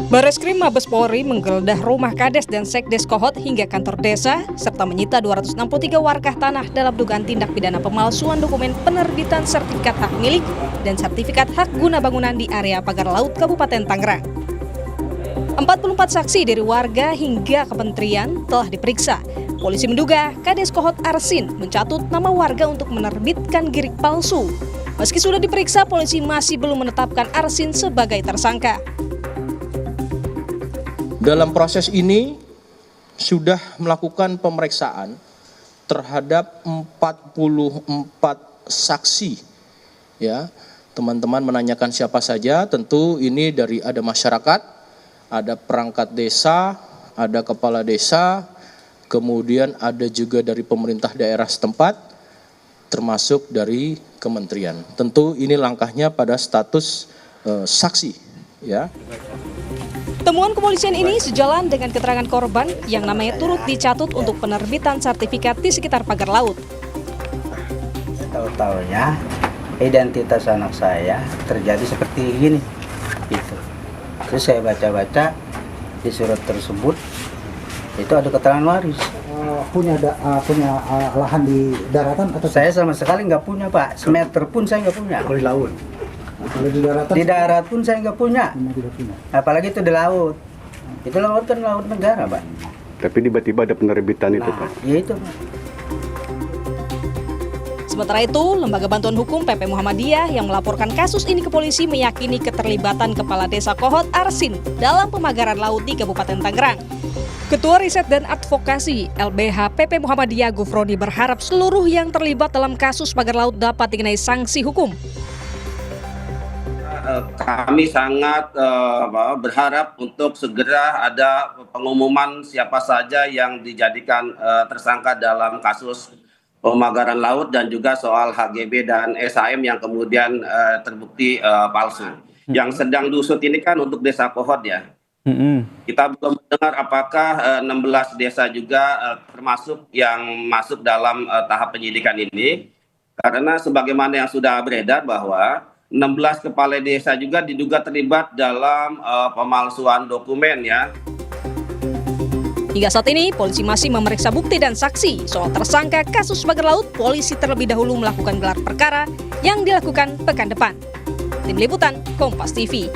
Bareskrim Mabes Polri menggeledah rumah Kades dan Sekdes Kohot hingga kantor desa, serta menyita 263 warkah tanah dalam dugaan tindak pidana pemalsuan dokumen penerbitan sertifikat hak milik dan sertifikat hak guna bangunan di area pagar laut Kabupaten Tangerang. 44 saksi dari warga hingga kementerian telah diperiksa. Polisi menduga Kades Kohot Arsin mencatut nama warga untuk menerbitkan girik palsu. Meski sudah diperiksa, polisi masih belum menetapkan Arsin sebagai tersangka. Dalam proses ini sudah melakukan pemeriksaan terhadap 44 saksi. Ya, teman-teman menanyakan siapa saja, tentu ini dari ada masyarakat, ada perangkat desa, ada kepala desa, kemudian ada juga dari pemerintah daerah setempat, termasuk dari kementerian. Tentu ini langkahnya pada status saksi, ya. Temuan kepolisian ini sejalan dengan keterangan korban yang namanya turut dicatut untuk penerbitan sertifikat di sekitar pagar laut. Tahu-taunya identitas anak saya terjadi seperti ini, gitu. Terus saya baca-baca di surat tersebut itu ada keterangan waris. Punya lahan di daratan atau? Saya sama sekali nggak punya, Pak. Semeter pun saya nggak punya. Kalau di laut? Kalau di daratan? Di darat pun saya nggak punya. Tidak punya. Apalagi itu di laut. Itu laut kan laut negara, Pak. Tapi tiba-tiba ada penerbitan itu, Pak. Iya itu, Pak. Sementara itu, Lembaga Bantuan Hukum PP Muhammadiyah yang melaporkan kasus ini ke polisi meyakini keterlibatan Kepala Desa Kohot Arsin dalam pemagaran laut di Kabupaten Tangerang. Ketua Riset dan Advokasi LBH PP Muhammadiyah Gufroni berharap seluruh yang terlibat dalam kasus pagar laut dapat dikenai sanksi hukum. Kami sangat berharap untuk segera ada pengumuman siapa saja yang dijadikan tersangka dalam kasus pemagaran laut dan juga soal HGB dan SHM yang kemudian terbukti palsu. Yang sedang diusut ini kan untuk desa Kohot, ya. Kita belum mendengar apakah 16 desa juga termasuk yang masuk dalam tahap penyidikan ini. Karena sebagaimana yang sudah beredar bahwa 16 kepala desa juga diduga terlibat dalam pemalsuan dokumen, ya. Hingga saat ini, polisi masih memeriksa bukti dan saksi soal tersangka kasus pagar laut. Polisi terlebih dahulu melakukan gelar perkara yang dilakukan pekan depan. Tim Liputan, Kompas TV.